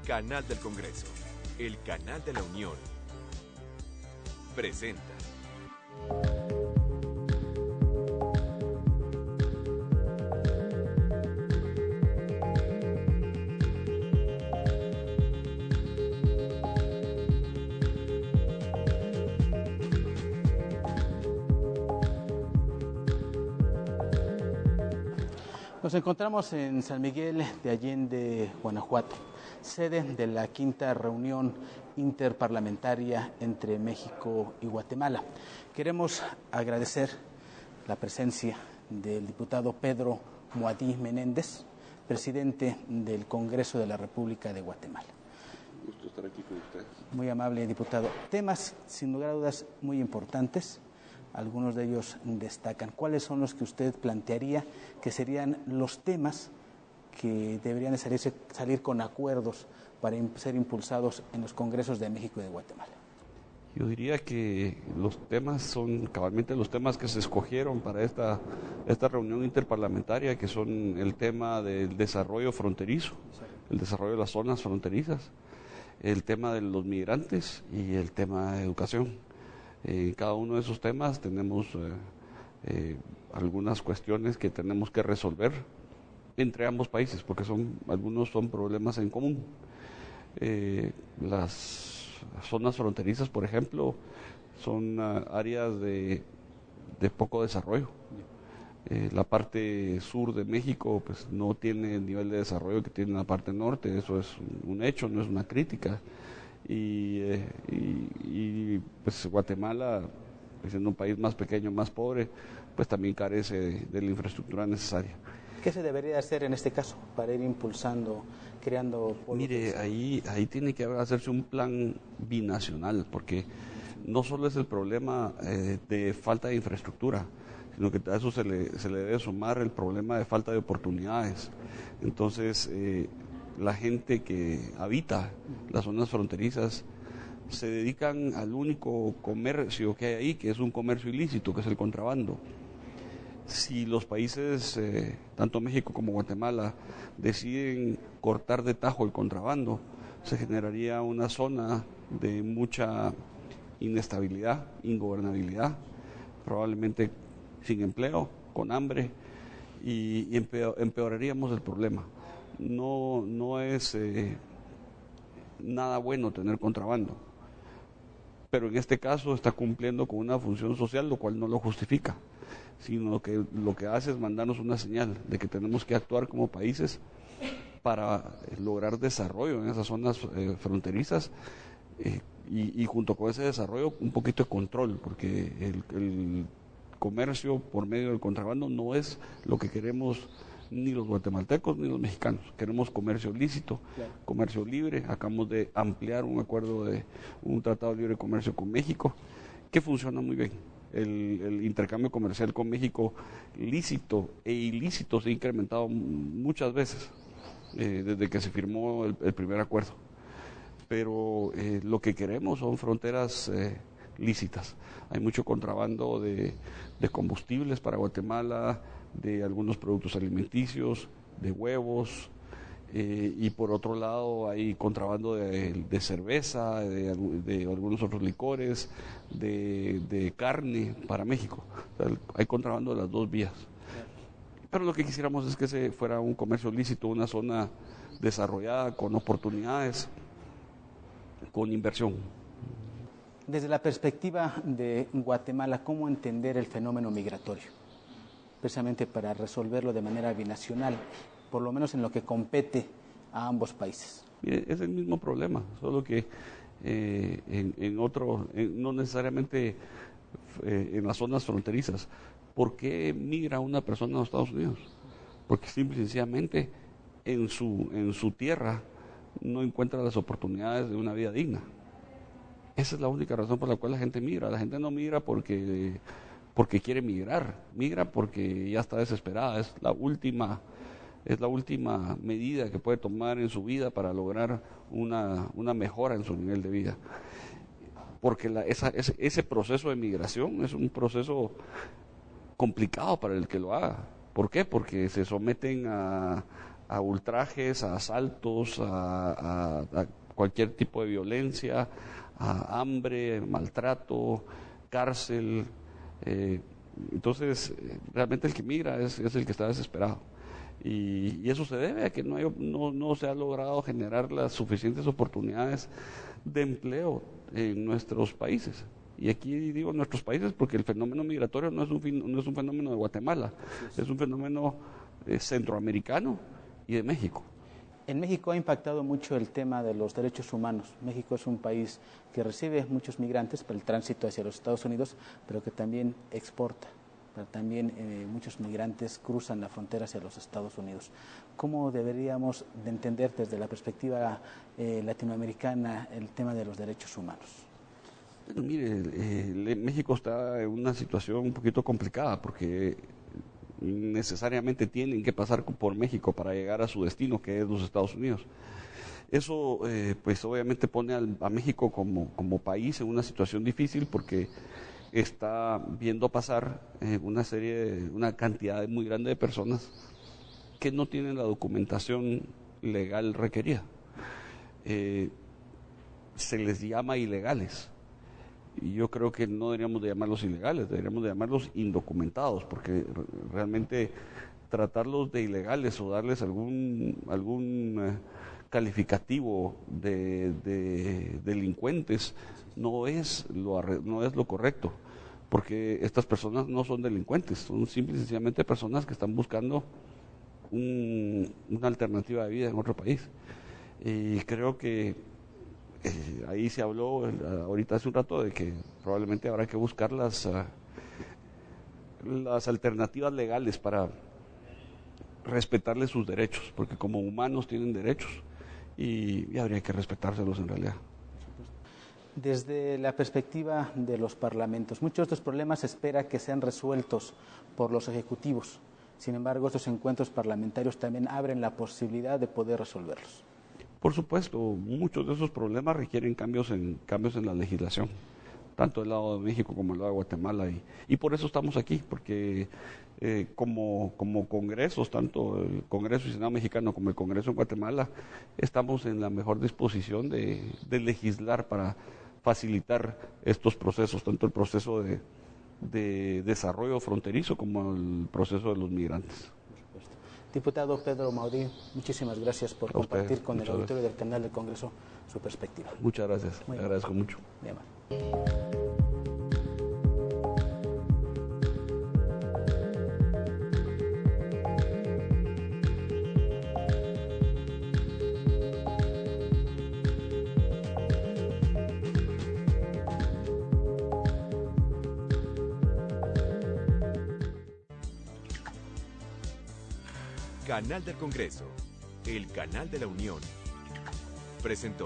Canal del Congreso, el canal de la Unión, presenta. Nos encontramos en San Miguel de Allende, Guanajuato, sede de la quinta reunión interparlamentaria entre México y Guatemala. Queremos agradecer la presencia del diputado Pedro Moadí Menéndez, presidente del Congreso de la República de Guatemala. Gusto estar aquí con ustedes. Muy amable, diputado. Temas, sin lugar a dudas, muy importantes. Algunos de ellos destacan. ¿Cuáles son los que usted plantearía que serían los temas que deberían de salir con acuerdos para ser impulsados en los congresos de México y de Guatemala? Yo diría que los temas son cabalmente los temas que se escogieron para esta reunión interparlamentaria, que son el tema del desarrollo fronterizo, el desarrollo de las zonas fronterizas, el tema de los migrantes y el tema de educación. En cada uno de esos temas tenemos algunas cuestiones que tenemos que resolver entre ambos países, porque algunos son problemas en común. Las zonas fronterizas, por ejemplo, son áreas de poco desarrollo. La parte sur de México pues no tiene el nivel de desarrollo que tiene la parte norte, eso es un hecho, no es una crítica. Y pues Guatemala, siendo un país más pequeño, más pobre, pues también carece de la infraestructura necesaria. ¿Qué se debería hacer en este caso para ir impulsando, creando? Mire, ahí tiene que hacerse un plan binacional, porque no solo es el problema de falta de infraestructura, sino que a eso se le debe sumar el problema de falta de oportunidades. Entonces, la gente que habita las zonas fronterizas se dedican al único comercio que hay ahí, que es un comercio ilícito, que es el contrabando. Si los países, tanto México como Guatemala, deciden cortar de tajo el contrabando, se generaría una zona de mucha inestabilidad, ingobernabilidad, probablemente sin empleo, con hambre, y empeoraríamos el problema. No es nada bueno tener contrabando, pero en este caso está cumpliendo con una función social, lo cual no lo justifica, sino que lo que hace es mandarnos una señal de que tenemos que actuar como países para lograr desarrollo en esas zonas fronterizas y junto con ese desarrollo un poquito de control, porque el comercio por medio del contrabando no es lo que queremos ni los guatemaltecos ni los mexicanos. Queremos comercio lícito, claro, comercio libre. Acabamos de ampliar un acuerdo de un tratado de libre comercio con México que funciona muy bien. El intercambio comercial con México lícito e ilícito se ha incrementado muchas veces desde que se firmó el primer acuerdo. Pero lo que queremos son fronteras lícitas. Hay mucho contrabando de combustibles para Guatemala, de algunos productos alimenticios, de huevos, y por otro lado hay contrabando de cerveza, de algunos otros licores, de carne para México. O sea, hay contrabando de las dos vías. Pero lo que quisiéramos es que fuera un comercio lícito, una zona desarrollada, con oportunidades, con inversión. Desde la perspectiva de Guatemala, ¿cómo entender el fenómeno migratorio? Precisamente para resolverlo de manera binacional, por lo menos en lo que compete a ambos países. Mire, es el mismo problema, solo que no necesariamente en las zonas fronterizas. ¿Por qué migra una persona a los Estados Unidos? Porque simple y sencillamente en su tierra no encuentra las oportunidades de una vida digna. Esa es la única razón por la cual la gente migra. La gente no migra porque quiere migrar, migra porque ya está desesperada. Es la última medida que puede tomar en su vida para lograr una mejora en su nivel de vida. Porque ese proceso de migración es un proceso complicado para el que lo haga. ¿Por qué? Porque se someten a a ultrajes, a asaltos, a cualquier tipo de violencia, a hambre, maltrato, cárcel. Entonces, realmente el que migra es el que está desesperado. Y eso se debe a que no se ha logrado generar las suficientes oportunidades de empleo en nuestros países. Y aquí digo nuestros países porque el fenómeno migratorio no es un fenómeno de Guatemala, es un fenómeno centroamericano y de México. En México ha impactado mucho el tema de los derechos humanos. México es un país que recibe muchos migrantes para el tránsito hacia los Estados Unidos, pero que también exporta. Pero también muchos migrantes cruzan la frontera hacia los Estados Unidos. ¿Cómo deberíamos de entender desde la perspectiva latinoamericana el tema de los derechos humanos? Bueno, mire, México está en una situación un poquito complicada porque necesariamente tienen que pasar por México para llegar a su destino, que es los Estados Unidos. Eso, pues obviamente pone a México como país en una situación difícil porque está viendo pasar una cantidad muy grande de personas que no tienen la documentación legal requerida. Se les llama ilegales. Y yo creo que no deberíamos de llamarlos ilegales, deberíamos de llamarlos indocumentados, porque realmente tratarlos de ilegales o darles algún calificativo de delincuentes no es lo correcto, porque estas personas no son delincuentes, son simple y sencillamente personas que están buscando una alternativa de vida en otro país. Y creo que ahí se habló ahorita hace un rato de que probablemente habrá que buscar las alternativas legales para respetarles sus derechos, porque como humanos tienen derechos y habría que respetárselos en realidad. Desde la perspectiva de los parlamentos, muchos de estos problemas se espera que sean resueltos por los ejecutivos. Sin embargo, estos encuentros parlamentarios también abren la posibilidad de poder resolverlos. Por supuesto, muchos de esos problemas requieren cambios en la legislación, tanto del lado de México como del lado de Guatemala, y por eso estamos aquí, porque como congresos, tanto el Congreso y Senado mexicano como el Congreso en Guatemala, estamos en la mejor disposición de legislar para facilitar estos procesos, tanto el proceso de desarrollo fronterizo como el proceso de los migrantes. Diputado Pedro Maudí, muchísimas gracias por compartir con el auditorio del canal del Congreso su perspectiva. Muchas gracias, le agradezco mucho. Bien. Canal del Congreso, el canal de la Unión, presentó.